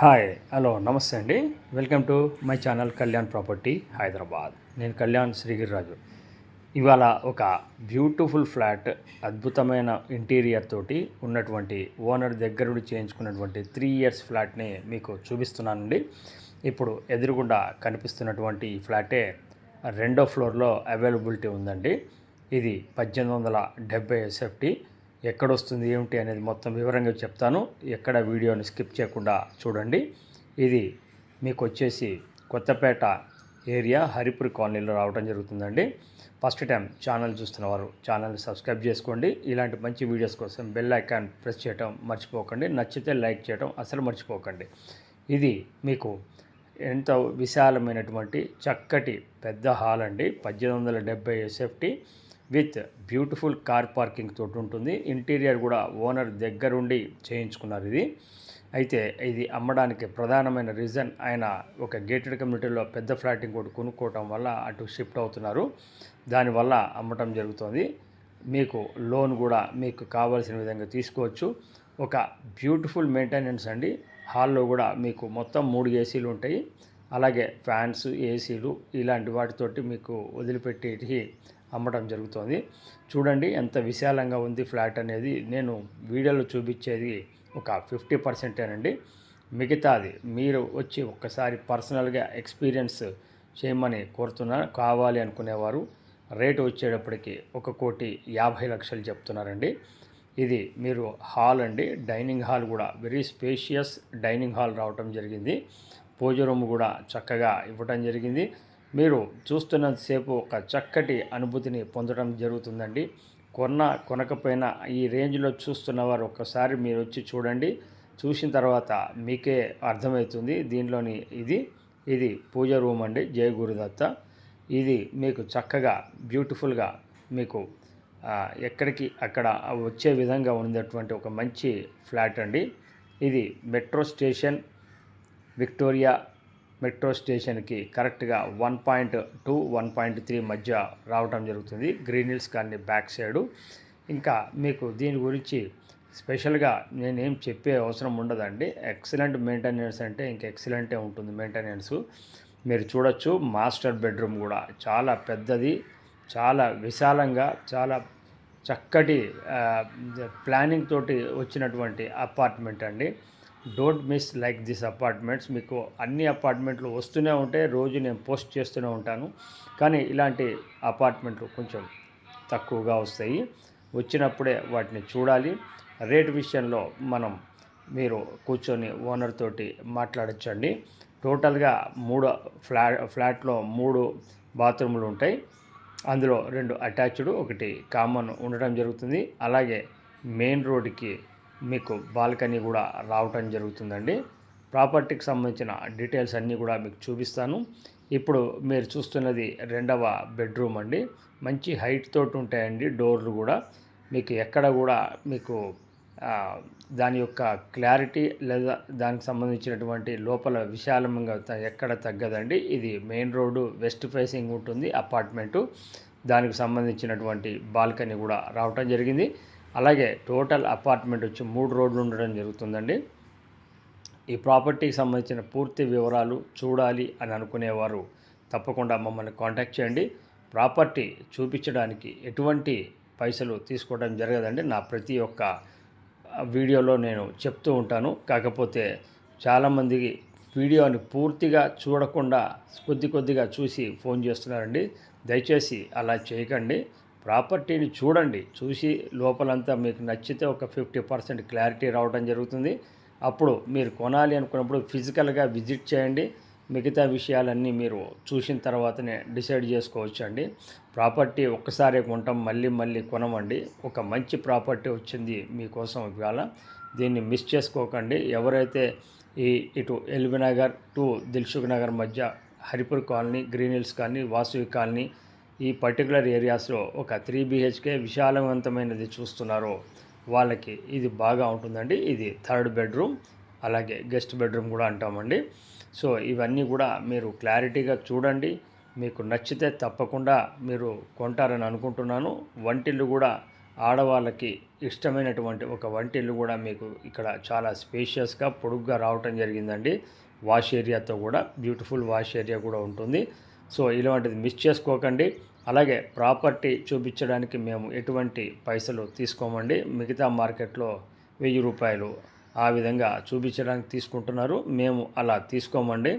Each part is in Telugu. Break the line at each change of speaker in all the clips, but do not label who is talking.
హాయ్ హలో నమస్తే అండి. Welcome to my channel Kalyan property Hyderabad. నేను కళ్యాణ్ శ్రీగిరిరాజు. ఇవాళ ఒక బ్యూటిఫుల్ ఫ్లాట్ అద్భుతమైన ఇంటీరియర్ తోటి ఉన్నటువంటి ఓనర్ దగ్గర నుండి చేయించుకున్నటువంటి 3 ఇయర్స్ ఫ్లాట్ని మీకు చూపిస్తున్నానండి. ఇప్పుడు ఎదురుగుండా కనిపిస్తున్నటువంటి ఈ ఫ్లాటే రెండో ఫ్లోర్లో అవైలబిలిటీ ఉందండి. ఇది 1870 ఎస్ఎఫ్టీ. ఎక్కడొస్తుంది ఏమిటి అనేది మొత్తం వివరంగా చెప్తాను. ఎక్కడ వీడియోని స్కిప్ చేయకుండా చూడండి. ఇది మీకు వచ్చేసి కొత్తపేట ఏరియా హరిపురి కాలనీలో రావడం జరుగుతుందండి. ఫస్ట్ టైం ఛానల్ చూస్తున్నవారు ఛానల్ని సబ్స్క్రైబ్ చేసుకోండి. ఇలాంటి మంచి వీడియోస్ కోసం బెల్ ఐకాన్ ప్రెస్ చేయడం మర్చిపోకండి. నచ్చితే లైక్ చేయడం అసలు మర్చిపోకండి. ఇది మీకు ఎంతో విశాలమైనటువంటి చక్కటి పెద్ద హాల్ అండి. 1870 SFT with beautiful car parking తోటి ఉంటుంది. ఇంటీరియర్ కూడా ఓనర్ దగ్గరుండి చేయించుకున్నారు. అయితే ఇది అమ్మడానికి ప్రధానమైన రీజన్ ఆయన ఒక గేటెడ్ కమ్యూనిటీలో పెద్ద ఫ్లాట్ ఇంకోటి కొనుక్కోవటం వల్ల అటు షిఫ్ట్ అవుతున్నారు. దానివల్ల అమ్మటం జరుగుతుంది. మీకు లోన్ కూడా మీకు కావాల్సిన విధంగా తీసుకోవచ్చు. ఒక బ్యూటిఫుల్ మెయింటెనెన్స్ అండి. హాల్లో కూడా మీకు మొత్తం 3 ఏసీలు ఉంటాయి. అలాగే ఫ్యాన్స్, ఏసీలు ఇలాంటి వాటితోటి మీకు వదిలిపెట్టి అమ్మడం జరుగుతుంది. చూడండి ఎంత విశాలంగా ఉంది ఫ్లాట్ అనేది. నేను వీడియోలో చూపించేది ఒక 50%ఏనండి. మిగతాది మీరు వచ్చి ఒక్కసారి పర్సనల్గా ఎక్స్పీరియన్స్ చేయమని కోరుతున్నారు. కావాలి అనుకునేవారు రేటు వచ్చేటప్పటికి 1,50,00,000 చెప్తున్నారండి. ఇది మీరు హాల్ అండి. డైనింగ్ హాల్ కూడా వెరీ స్పేషియస్ డైనింగ్ హాల్ రావటం జరిగింది. పూజ రూమ్ కూడా చక్కగా ఇవ్వటం జరిగింది. మీరు చూస్తున్నంతసేపు ఒక చక్కటి అనుభూతిని పొందడం జరుగుతుందండి. కొనకపోయినా ఈ రేంజ్లో చూస్తున్నవారు ఒక్కసారి మీరు వచ్చి చూడండి. చూసిన తర్వాత మీకే అర్థమవుతుంది. దీనిలోని ఇది పూజ రూమ్ అండి. జయ గురుదత్త. ఇది మీకు చక్కగా బ్యూటిఫుల్గా మీకు ఎక్కడికి అక్కడ వచ్చే విధంగా ఉన్నటువంటి ఒక మంచి ఫ్లాట్ అండి. ఇది మెట్రో స్టేషన్ విక్టోరియా మెట్రో స్టేషన్కి కరెక్ట్గా 1.2 1.3 మధ్య రావటం జరుగుతుంది. Green hills colony back side. ఇంకా మీకు దీని గురించి స్పెషల్గా నేనేం చెప్పే అవసరం ఉండదండి. ఎక్సలెంట్ మెయింటెనెన్స్ అంటే ఇంక ఎక్సలెంటే ఉంటుంది మెయింటెనెన్స్. మీరు చూడొచ్చు. మాస్టర్ బెడ్రూమ్ కూడా చాలా పెద్దది, చాలా విశాలంగా, చాలా చక్కటి ప్లానింగ్ తోటి వచ్చినటువంటి అపార్ట్మెంట్ అండి. Don't miss like this apartments. మీకు అన్ని అపార్ట్మెంట్లు వస్తూనే ఉంటాయి. రోజు నేను పోస్ట్ చేస్తూనే ఉంటాను. కానీ ఇలాంటి అపార్ట్మెంట్లు కొంచెం తక్కువగా వస్తాయి. వచ్చినప్పుడే వాటిని చూడాలి. రేట్ విషయంలో మీరు కూర్చొని ఓనర్ తోటి మాట్లాడచ్చండి. టోటల్గా 3 ఫ్లాట్లో 3 బాత్రూములు ఉంటాయి. అందులో 2 అటాచ్డ్, 1 కామన్ ఉండటం జరుగుతుంది. అలాగే మెయిన్ రోడ్డుకి మీకు బాల్కనీ కూడా రావటం జరుగుతుందండి. ప్రాపర్టీకి సంబంధించిన డీటెయిల్స్ అన్నీ కూడా మీకు చూపిస్తాను. ఇప్పుడు మీరు చూస్తున్నది రెండవ బెడ్రూమ్ అండి. మంచి హైట్ తోటి ఉంటాయండి డోర్లు కూడా. మీకు ఎక్కడ కూడా మీకు దాని యొక్క క్లారిటీ లేదా దానికి సంబంధించినటువంటి లోపల విశాలంగా ఎక్కడ తగ్గదండి. ఇది మెయిన్ రోడ్డు వెస్ట్ ఫేసింగ్ ఉంటుంది అపార్ట్మెంటు. దానికి సంబంధించినటువంటి బాల్కనీ కూడా రావటం జరిగింది. అలాగే టోటల్ అపార్ట్మెంట్ వచ్చి 3 రోడ్లు ఉండడం జరుగుతుందండి. ఈ ప్రాపర్టీకి సంబంధించిన పూర్తి వివరాలు చూడాలి అని అనుకునేవారు తప్పకుండా మమ్మల్ని కాంటాక్ట్ చేయండి. ప్రాపర్టీ చూపించడానికి ఎటువంటి పైసలు తీసుకోవడం జరగదండి. నా ప్రతి ఒక్క వీడియోలో నేను చెప్తూ ఉంటాను. కాకపోతే చాలామందికి వీడియోని పూర్తిగా చూడకుండా కొద్దిగా చూసి ఫోన్ చేస్తున్నారండి. దయచేసి అలా చేయకండి. ప్రాపర్టీని చూడండి. చూసి లోపలంతా మీకు నచ్చితే ఒక 50% క్లారిటీ రావడం జరుగుతుంది. అప్పుడు మీరు కొనాలి అనుకున్నప్పుడు ఫిజికల్గా విజిట్ చేయండి. మిగతా విషయాలన్నీ మీరు చూసిన తర్వాతనే డిసైడ్ చేసుకోవచ్చండి. ప్రాపర్టీ ఒక్కసారి కొంటాం, మళ్ళీ కొనమండి. ఒక మంచి ప్రాపర్టీ వచ్చింది మీకోసం ఇవాళ. దీన్ని మిస్ చేసుకోకండి. ఎవరైతే ఇటు ఎల్బీ నగర్ టు దిల్సుఖ్ నగర్ మధ్య Haripur colony, green hills colony, Vasavi colony ఈ పర్టికులర్ ఏరియాస్లో ఒక 3 BHK విశాలవంతమైనది చూస్తున్నారో వాళ్ళకి ఇది బాగా ఉంటుందండి. ఇది 3rd బెడ్రూమ్, అలాగే గెస్ట్ బెడ్రూమ్ కూడా అంటామండి. సో ఇవన్నీ కూడా మీరు క్లారిటీగా చూడండి. మీకు నచ్చితే తప్పకుండా మీరు కొంటారని అనుకుంటున్నాను. వంటిల్లు కూడా ఆడవాళ్ళకి ఇష్టమైనటువంటి ఒక వంటిల్లు కూడా మీకు ఇక్కడ చాలా స్పేషియస్గా పొడుగ్గా రావటం జరిగిందండి. వాష్ ఏరియాతో కూడా బ్యూటిఫుల్ వాష్ ఏరియా కూడా ఉంటుంది. సో ఇలాంటిది మిస్ చేసుకోకండి. అలాగే ప్రాపర్టీ చూపించడానికి మేము ఎటువంటి పైసలు తీసుకోమండి. మిగతా మార్కెట్లో 1000 రూపాయలు ఆ విధంగా చూపించడానికి తీసుకుంటున్నారు. మేము అలా తీసుకోమండి.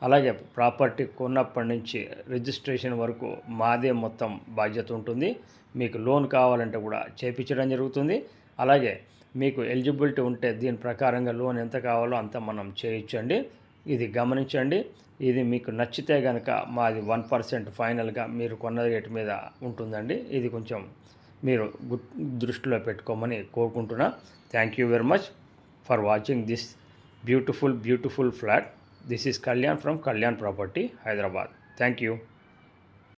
అలాగే ప్రాపర్టీ కొన్నప్పటి నుంచి రిజిస్ట్రేషన్ వరకు మాదే మొత్తం బాధ్యత ఉంటుంది. మీకు లోన్ కావాలంటే కూడా చేయించడం జరుగుతుంది. అలాగే మీకు ఎలిజిబిలిటీ ఉంటే దీని ప్రకారంగా లోన్ ఎంత కావాలో అంత మనం చేయొచ్చండి. ఇది గమనించండి. ఇది మీకు నచ్చితే కనుక మాది 1% ఫైనల్గా మీరు కొన్న రేటు మీద ఉంటుందండి. ఇది కొంచెం మీరు దృష్టిలో పెట్టుకోమని కోరుకుంటున్నా. Thank you very much for watching this beautiful flat. This is Kalyan from Kalyan Property, Hyderabad. Thank you.